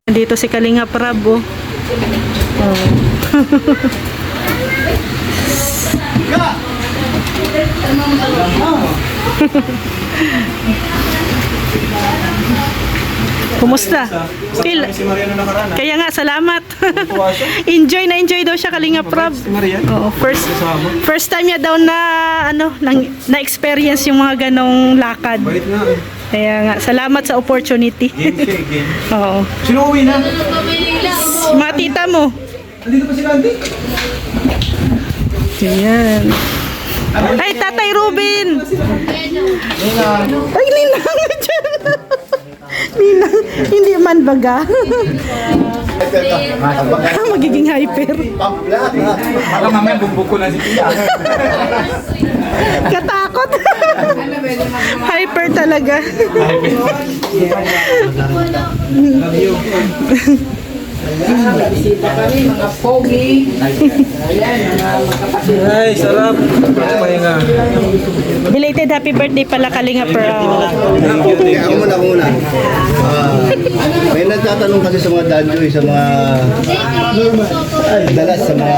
Dito si Kalinga Prab, oh. Oh. Kumusta? Kaya nga, salamat. Enjoy na enjoy daw siya, Kalinga Prab. Oo, first time niya daw na na-experience yung mga ganong lakad. Kaya nga, salamat sa opportunity. Oo. Sino uwi na? Mga tita mo. Andito pa si Randy? Ayan. Ay, Tatay Ruben! Ay, ninang na dyan. Ninang, hindi man baga. Magiging hyper. Baka mamaya bumbog ko na si Pia. Katakot. Hyper talaga. Love you. Bisita kami, mga pogi. Ayan, mga kapatid. Ay, sarap. Pahinga. Belated happy birthday pala, Kalinga Prab. Ako muna. May nagtatanong kasi sa mga dadyo, sa mga dalas sa mga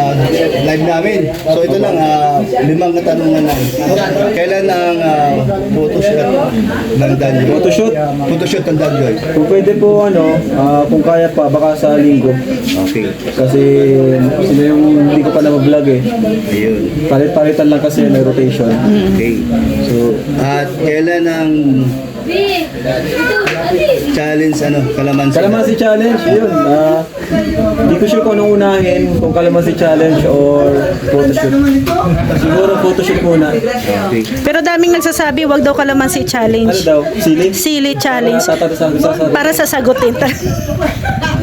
live namin. So ito lang, 5 katanungan lang. Kailan ang photoshoot ng dadyo? Photoshoot? Photoshoot ng dadyo. Kung pwede po kung kaya pa, baka sa linggo. Okay. Kasi sila yung hindi ko pa na-vlog eh. Ayun. Palit-palitan lang kasi may rotation. Okay. So, at kailan ang challenge, kalamansi? Kalamansi challenge, yun. Hindi ko sure kung anong unahin, kung kalamansi challenge or photoshoot. Siguro photoshoot muna. Okay. Pero daming nagsasabi, wag daw kalamansi Ano challenge. daw? Sili? Sili challenge. Sasabi. Para sa sagutin.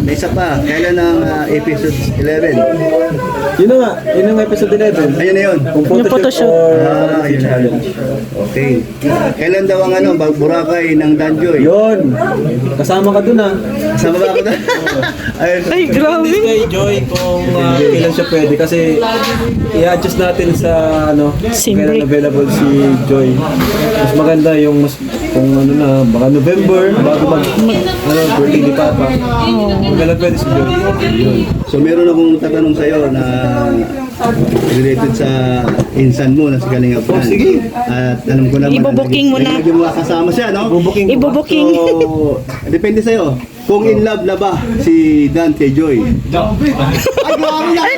May isa pa, kailan ang episode 11? Yun na nga, yun ang episode 11. Ayun na yun. Kung Yung photoshoot photoshoot. or kalamansi Yun. challenge. Okay. Kailan daw ang Boracay ng Danjoy? Yun! Kasama ka dun Sa baba ko na. Ayun. Ay, grabe. Hindi kay Joy kung kailan siya pwede kasi i-adjust natin sa Sim kailan break. available si Joy. Mas maganda yung kung baka November bago birthday ni Papa. Kung kailan pwede si Joy. Yun. So meron akong tatanong sa'yo na related sa insan mo na si Kalinga Prab. sige. At alam ko naman. Ibubuking mo na. Lagi mo kasama siya, no? Bubuking ko. Ibubuking. So, depende sa'yo. Kung in love na ba si Dan kay Joy? Ay, grabe na! Ay,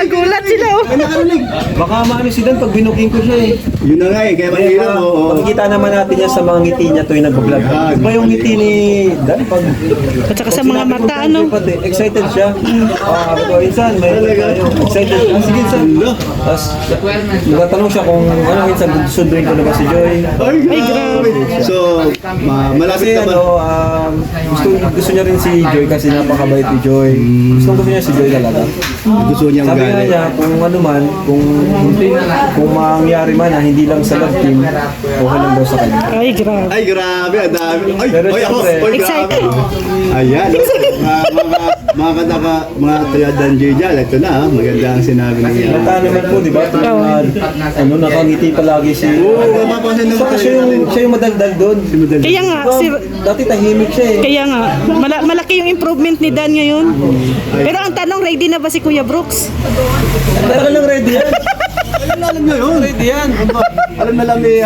nagulat sila, oh. Ay, nakarinig! Baka maano si Dan pag binuking ko siya eh. Yun na nga eh, kaya mahirap mo. Makikita naman natin yan sa mga ngiti niya tuwing nag-vlog. Iba yung ngiti ni Dan pag At saka sa mga mata, ano? excited siya. Insan, may excited siya. Sige, insan. Tapos, nagtatanong siya kung insan, sunduin ko na ba si Joy? Ay, grabe! So, malapit Kasi na ba? gusto niya rin si Joy kasi napakabait ni Joy. Gusto niya si Joy talaga. Gusto niyang Sabi nga galing. niya, kung kung mangyari man hindi lang sa love team, okay lang daw sa kanya. Ay, grabe. Ay, grabe, ang dami. Ay, Pero ay, ako. syempre, Ay, grabe. excited. Ayan. Mga kataka, mga taga Danjoy dyan. Ito na, maganda ang sinabi niya. Mata naman po, di ba? Nakangiti palagi si... Oo, mapapansin na Saka siya yung madagdag doon. Kaya nga, Dati tahimik siya eh. kaya nga, malaki yung improvement ni Dan ngayon. Pero ang tanong, ready na ba si Kuya Brooks? Talaga lang ready yan. Alam na yun. Ready yan. Alam na lang ni...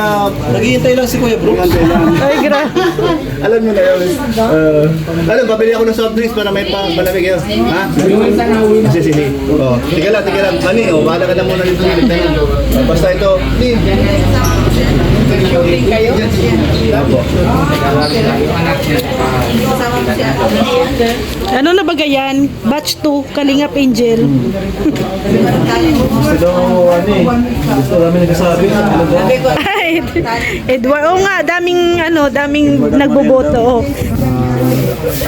Naghihintay lang si Kuya Brooks. Ay, grabe. Alam mo na yun. Alam, babili ako ng soft drinks para may palamig yun. Ha? Sige. Oh, tika lang. Mani, bahala ka na muna dito. Basta ito. Shooting kayo. Ano na ba yan? Batch 2, Kalingap Angel. Gusto daw gusto namin nagsasabi. Ano daw? Ay, Edward, oo nga, daming nagboboto. Oh.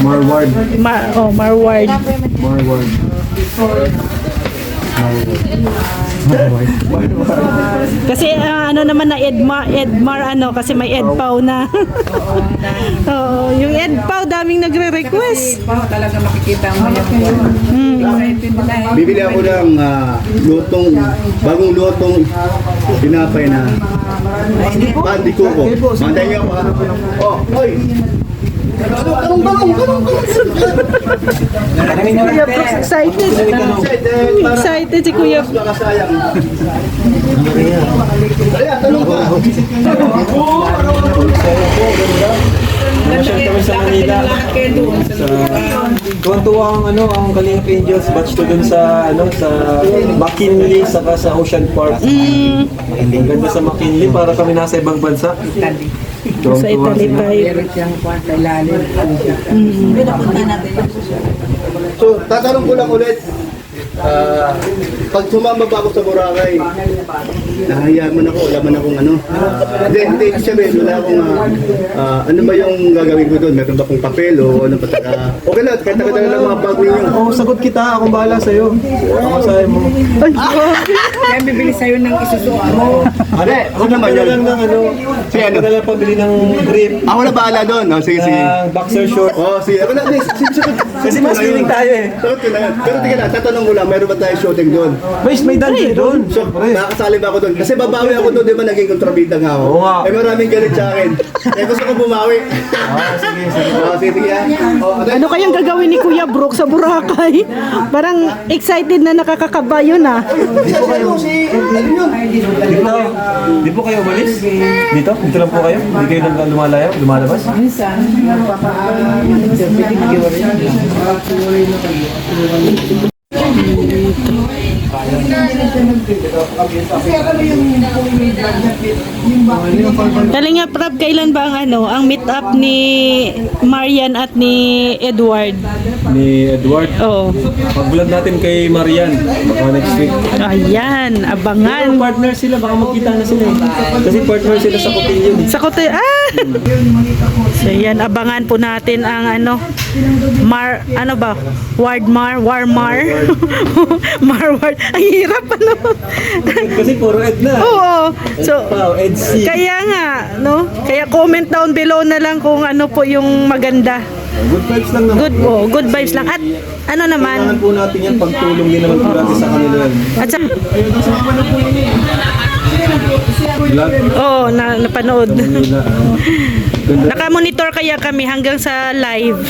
Marward. Marward. Kasi naman na Edmar kasi may Edpaw na. Oo, yung Edpaw daming nagre-request. Talaga makikita mo yung excited na. Bibili ako ng bagong lutong pinapay na pandi ko. Manday niyo ako. Oh, hoy! Kuya Brooks, excited. Excited si Kuya. Nakasayang. Ayan, tanong ka. Namasyal kami sa Manila. Sa tuwang-tuwa ang Kalingap Angels batch to dun sa McKinley saka sa Ocean Park. Ang ganda sa McKinley para kami nasa ibang bansa. Sa Italy tayo. Meron siyang kwarta ilalim. So, tatanong ko lang ulit. Pag sumama pa ako sa Boracay, nahayaan mo na ako, wala man akong ano. Hindi, sabihin, wala akong, ano ba yung gagawin ko doon? Meron ba akong papel o ano pa taga? Okay lang, kahit taga-taga lang mga bag ninyo. Oo, sagot kita. Akong bahala sa'yo. Ako sa'yo mo. Kaya bibili sa'yo ng isusuot mo. Hindi, huwag naman Ano yun. lang ng Sige, ano? Ako na lang pabili ng brief. Ako na bahala doon. Oh, sige, sige. Boxer short. Oh, sige. Ako na, sagot. Kasi mas feeling tayo eh. Sagot ko na yan. Pero tingnan na, tatanong ko lang, meron ba tayo shooting doon? May dungeon doon. So, nakakasali ba ako doon? Kasi babawi ako doon, di ba naging kontrabida nga ako? Oo nga. Eh maraming galit sa akin. Eh gusto ko bumawi. Sige, sige. Sige, sige yan. Oh, Ano kayang gagawin ni Kuya Brooks sa Boracay? Parang excited na nakakakabayo na. Di po kayo. Ano yun? Dito, di po kayo umalis? Dito? Dito lang po kayo? Hindi kayo lang lumalayo? Lumalabas? Minsan, Kalingap Rob, kailan ba ang meet up ni Marian at ni Edward? Ni Edward. Oo. Pag-vlog natin kay Marian. Baka next week. Ayan, Ang abangan. partner sila, baka magkita na sila eh. Kasi partner sila sa Cotillo. Sa kote, So yan, abangan po natin ang Warmar. Marward. Ang hirap Kasi puro Ed na. Oo. So, Wow, Ed C. kaya nga, no? Kaya comment down below na lang kung ano po yung maganda. Good vibes lang naman. Good vibes lang. At ano Kailangan naman, po natin yan, pagtulong din naman po natin sa kanila yan. at sa, Vlog napanood. Manila. Ganda. Nakamonitor kaya kami hanggang sa live.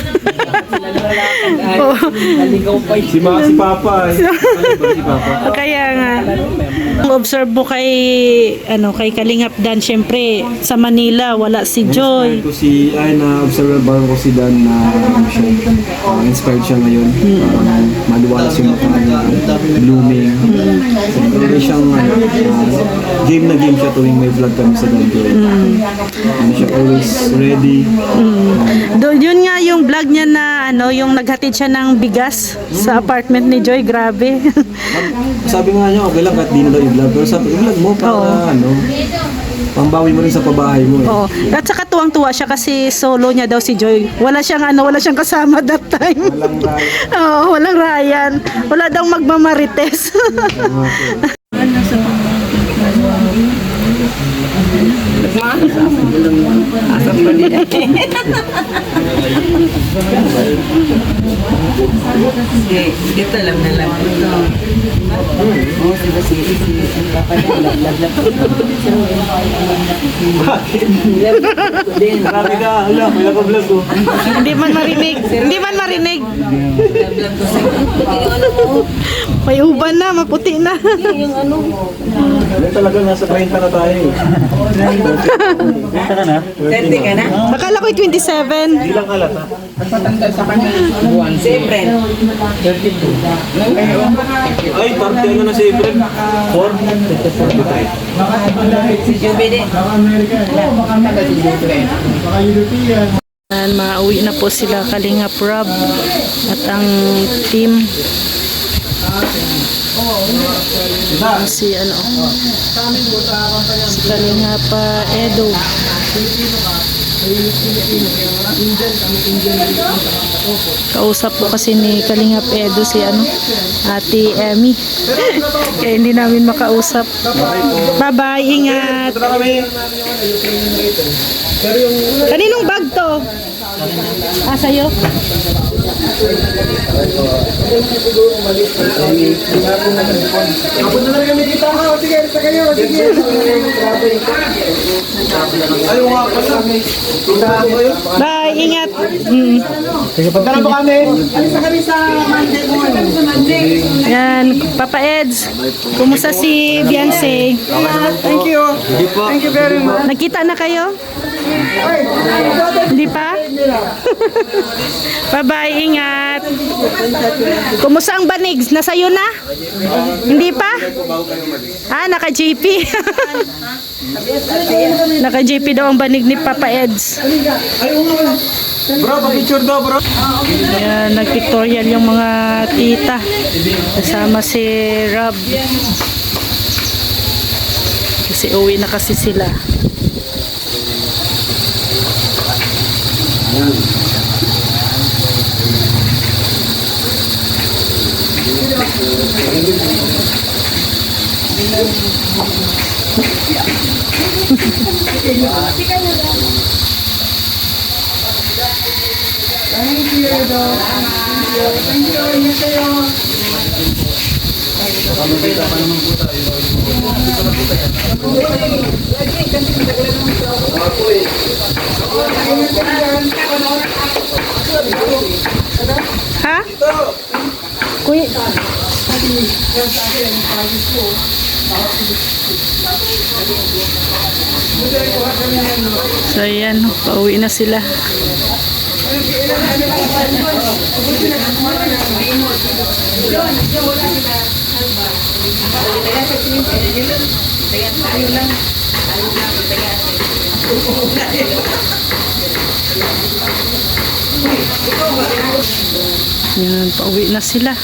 Oo. naligaw pa Si Papa eh. Ano ba si Papa? Kaya nga, ang observe mo kay Kalingap Dan, syempre sa Manila wala si Joy. Ko si na-observe ko si Dan na inspired siya ngayon. Maliwalas yung mata niya, blooming. Meron siyang game na game siya tuwing may vlog kami sa Dan Joy. Ano siya, always ready. Yun nga yung vlog niya na yung naghatid siya ng bigas sa apartment ni Joy, grabe. Sabi nga niya, okay lang kahit di na daw i-vlog. Pero sabi, i-vlog mo para pambawi mo rin sa pabahay mo eh. Oo. At saka tuwang-tuwa siya kasi solo niya daw si Joy. Wala siyang kasama that time. Walang raya. Oo, walang Ryan. Wala daw magmamarites. Dito lang na lang. Oo, si Basili, si Papa niya, love. Din. Marami ka, wala, may naka-vlog ko. Hindi man marinig. May uban na, maputi na. Yan talaga, nasa 30 na tayo eh. 30 ka na? Akala ko 27. Hindi lang halata. Patanda sa kanya. Si Efren. 32. Ay, parte ano na si Efren? 4? Si Juby din. Baka si Efren. Mauwi na po sila Kalingap Rob at ang team. Si Kalingap Edo. Kausap po kasi ni Kalingap Edo si Ate Emmy. Kaya hindi namin makausap. Bye-bye, ingat. Kaninong bag to? Sa'yo? Kapag na lang kami kita ka. Sige, sa kayo. Sige. Ayaw nga pala. Kita ko yun. Bye, ingat. Punta na po kami. Yan, Papa Eds. Kumusta si Beyonce? Thank you. Thank you very much. Nagkita na kayo? Hindi pa? Bye-bye, ingat. Kumusta ang banig? Nasa'yo na? Hindi pa? Ah, naka-JP. Naka-JP daw ang banig ni Papa Eds. Bro, pa-picture daw, bro. Ayan, nag-pictorial yung mga tita. Kasama si Rob. Kasi uwi na kasi sila. Ha? Kuya. So ayan, pauwi na sila. Yan, pauwi na sila.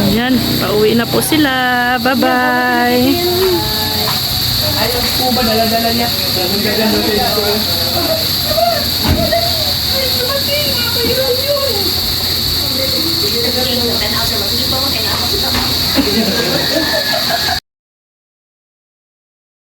Ayan, pauwi na po sila. Bye-bye. Ayaw po ba dala-dala niya? Gaganda